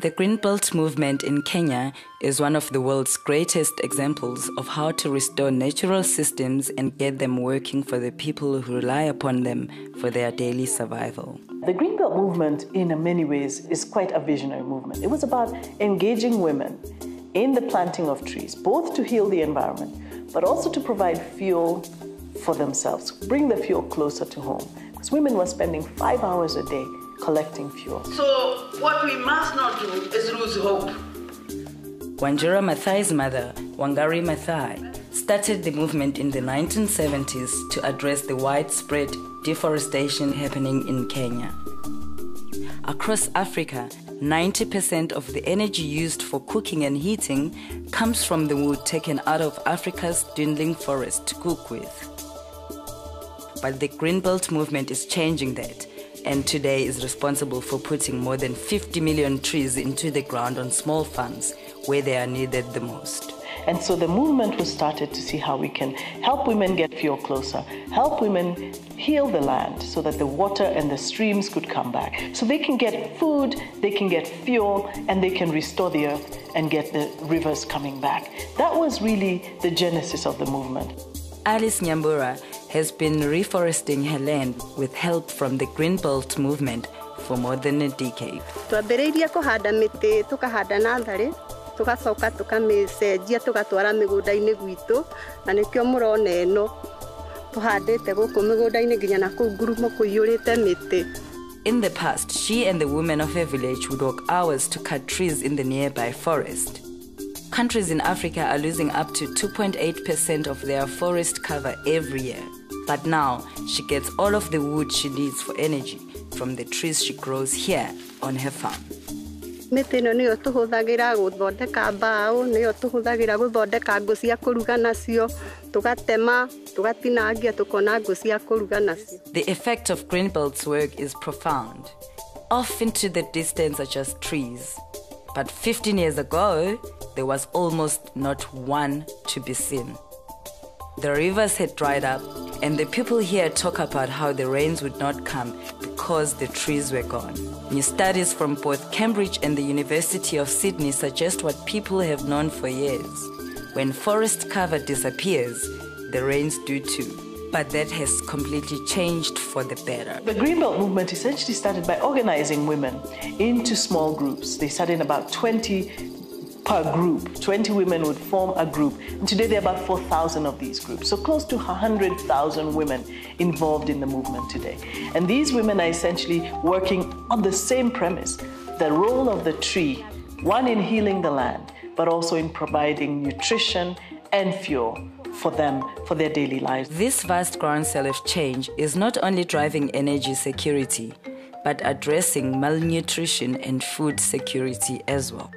The Greenbelt movement in Kenya is one of the world's greatest examples of how to restore natural systems and get them working for the people who rely upon them for their daily survival. The Greenbelt movement, in many ways, is quite a visionary movement. It was about engaging women in the planting of trees, both to heal the environment, but also to provide fuel for themselves, bring the fuel closer to home. Because women were spending 5 hours a day collecting fuel. So what we must not do is lose hope. Wanjira Maathai's mother, Wangari Maathai, started the movement in the 1970s to address the widespread deforestation happening in Kenya. Across Africa, 90% of the energy used for cooking and heating comes from the wood taken out of Africa's dwindling forest to cook with. But the Greenbelt movement is changing that, and today is responsible for putting more than 50 million trees into the ground on small farms where they are needed the most. And so the movement was started to see how we can help women get fuel closer, help women heal the land so that the water and the streams could come back. So they can get food, they can get fuel, and they can restore the earth and get the rivers coming back. That was really the genesis of the movement. Alice Nyambura has been reforesting her land with help from the Greenbelt movement for more than a decade. Tugacoka tukamicenjia tugatwara migunda-ini gwitu na nikio murona eno tuhandite guku migunda-ini nginya na kuu ngurumo kuiyurite miti. In the past, she and the women of her village would walk hours to cut trees in the nearby forest. Countries in Africa are losing up to 2.8% of their forest cover every year. But now, she gets all of the wood she needs for energy from the trees she grows here on her farm. Miti ĩno nĩyo tũhũthagĩra gũthondeka mbaũ, nĩyo tũhũthagĩra gũthondeka ngũ cia kũruga nacio, tugatema, tugatinangia, tukona ngũ cia kũruga nacio. The effect of Greenbelt's work is profound. Off into the distance are just trees. But 15 years ago, there was almost not one to be seen. The rivers had dried up, and the people here talk about how the rains would not come because the trees were gone. New studies from both Cambridge and the University of Sydney suggest what people have known for years. When forest cover disappears, the rains do too. But that has completely changed for the better. The Greenbelt movement essentially started by organizing women into small groups. They started in about 20 per group. 20 women would form a group. And today there are about 4,000 of these groups. So close to 100,000 women involved in the movement today. And these women are essentially working on the same premise, the role of the tree, one in healing the land, but also in providing nutrition and fuel for them, for their daily lives. This vast groundswell of change is not only driving energy security, but addressing malnutrition and food security as well.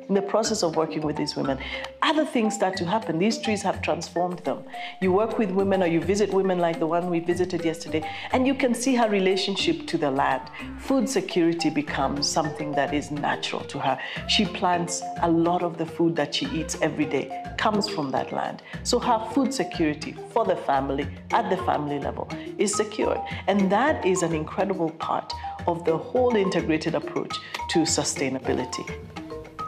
In the process of working with these women, other things start to happen. These trees have transformed them. You work with women or you visit women like the one we visited yesterday, and you can see her relationship to the land. Food security becomes something that is natural to her. She plants a lot of the food that she eats every day comes from that land. So her food security for the family, at the family level, is secured. And that is an incredible part of the whole integrated approach to sustainability.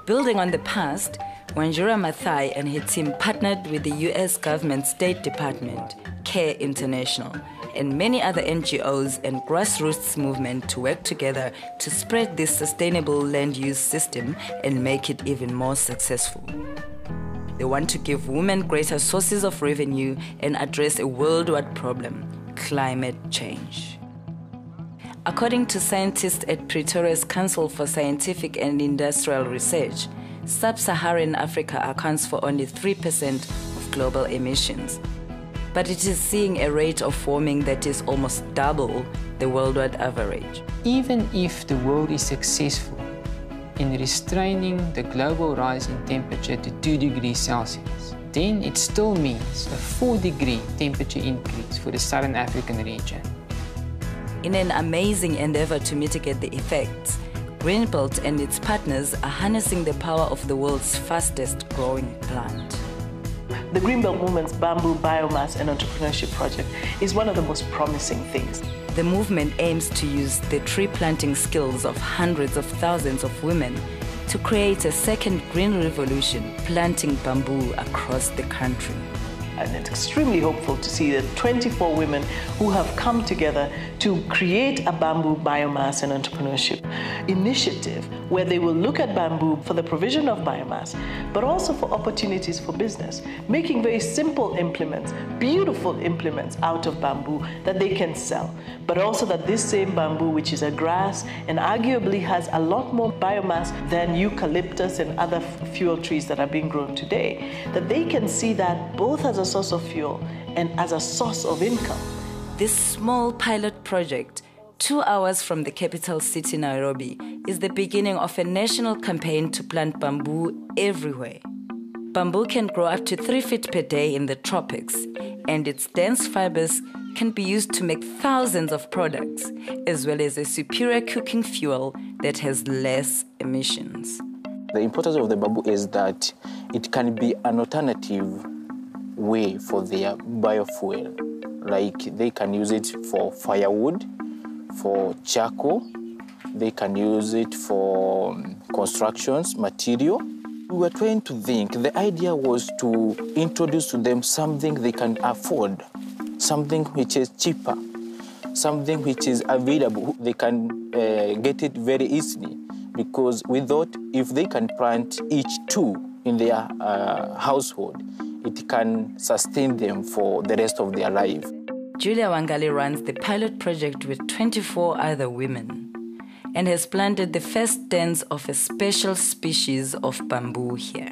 Building on the past, Wanjira Maathai and her team partnered with the US government State Department, CARE International, and many other NGOs and grassroots movements to work together to spread this sustainable land use system and make it even more successful. They want to give women greater sources of revenue and address a worldwide problem, climate change. According to scientists at Pretoria's Council for Scientific and Industrial Research, sub-Saharan Africa accounts for only 3% of global emissions. But it is seeing a rate of warming that is almost double the worldwide average. Even if the world is successful in restraining the global rise in temperature to 2 degrees Celsius, then it still means a 4-degree temperature increase for the Southern African region. In an amazing endeavor to mitigate the effects, Greenbelt and its partners are harnessing the power of the world's fastest growing plant. The Greenbelt movement's bamboo biomass and entrepreneurship project is one of the most promising things. The movement aims to use the tree planting skills of hundreds of thousands of women to create a second green revolution, planting bamboo across the country. And it's extremely hopeful to see that 24 women who have come together to create a bamboo biomass and entrepreneurship initiative where they will look at bamboo for the provision of biomass, but also for opportunities for business, making very simple implements, beautiful implements out of bamboo that they can sell, but also that this same bamboo, which is a grass and arguably has a lot more biomass than eucalyptus and other fuel trees that are being grown today, that they can see that both as a source of fuel and as a source of income. This small pilot project, 2 hours from the capital city, Nairobi, is the beginning of a national campaign to plant bamboo everywhere. Bamboo can grow up to 3 feet per day in the tropics, and its dense fibers can be used to make thousands of products, as well as a superior cooking fuel that has less emissions. The importance of the bamboo is that it can be an alternative way for their biofuel. Like they can use it for firewood, for charcoal, they can use it for constructions, material. We were trying to think, the idea was to introduce to them something they can afford, something which is cheaper, something which is available. They can get it very easily, because we thought if they can plant each 2 in their household, it can sustain them for the rest of their life. Julia Wangali runs the pilot project with 24 other women and has planted the first stems of a special species of bamboo here.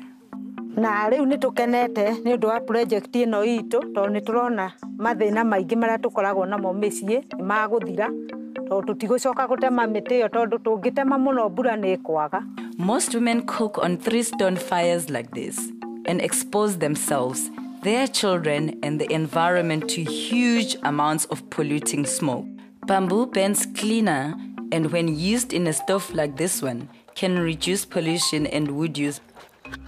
Na riu ni tukenete ni undu wa project ino itu to ni turona mathina maingi maria tukoragwo namo micii ni maguthira to tutigucoka gutema miti yo tondu tungitema muno mbura ni kwaga. Most women cook on 3-stone fires like this and expose themselves, their children, and the environment to huge amounts of polluting smoke. Bamboo burns cleaner, and when used in a stove like this one, can reduce pollution and wood use.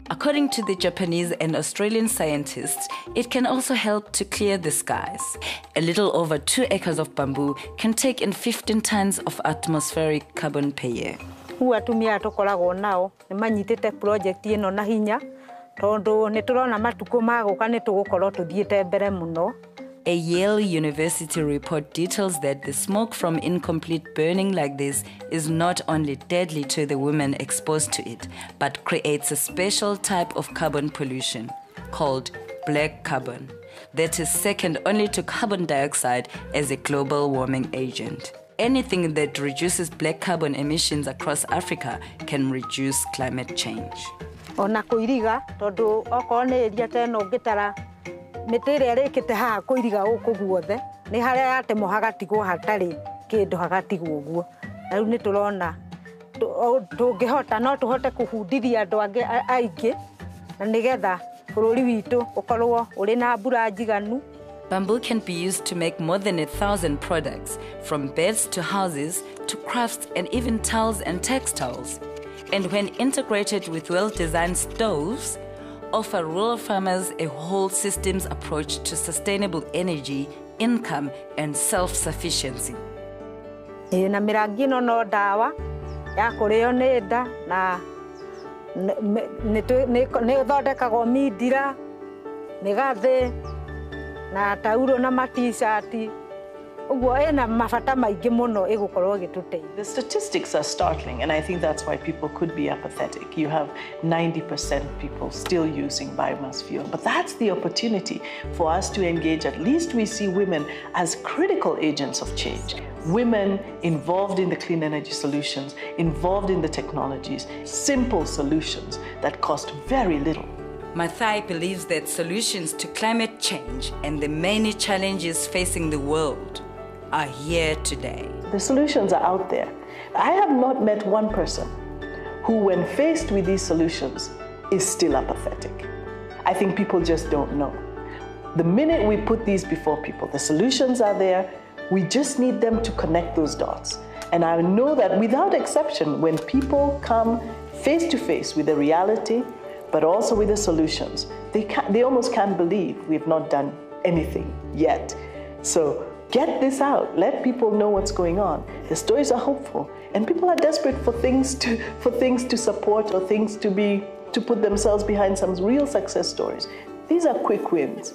According to the Japanese and Australian scientists, it can also help to clear the skies. A little over 2 acres of bamboo can take in 15 tons of atmospheric carbon per year. Atumia tukoragwo nao ni manyitite project ino na hinya tondu ni turona matuko maguka ni tugukorwo tuthiete mbere muno. A Yale University report details that the smoke from incomplete burning like this is not only deadly to the women exposed to it, but creates a special type of carbon pollution called black carbon that is second only to carbon dioxide as a global warming agent. Anything that reduces black carbon emissions across Africa can reduce climate change. Ona kuiriga tondu okorwo ni area teno ngitara miti iria rikite haha kuiriga guku guothe ni haria yatemwo hagatigwo hatari kindu hagatigwo guo. Riu ni turona tungihota no tuhote kuhundithia andu angi aingi na nigetha bururi witu ukorwo uri na mbura njiganu. Bamboo can be used to make more than 1,000 products, from beds to houses to crafts and even towels and textiles. And when integrated with well-designed stoves, offer rural farmers a whole systems approach to sustainable energy, income, and self-sufficiency. Na mirangi ino no dawa ya kurio ni nda na ni thondekagwo mindira migathi na tauro na t-shirt. The statistics are startling, and I think that's why people could be apathetic. You have 90% people still using biomass fuel, but that's the opportunity for us to engage. At least we see women as critical agents of change. Women involved in the clean energy solutions, involved in the technologies, simple solutions that cost very little. Mathai believes that solutions to climate change and the many challenges facing the world are here today. The solutions are out there. I have not met one person who, when faced with these solutions, is still apathetic. I think people just don't know. The minute we put these before people, the solutions are there. We just need them to connect those dots. And I know that without exception, when people come face to face with the reality, but also with the solutions, they almost can't believe we've not done anything yet. So Get this out. Let people know what's going on. The stories are hopeful, and people are desperate for things to support or things to put themselves behind some real success stories. These are quick wins.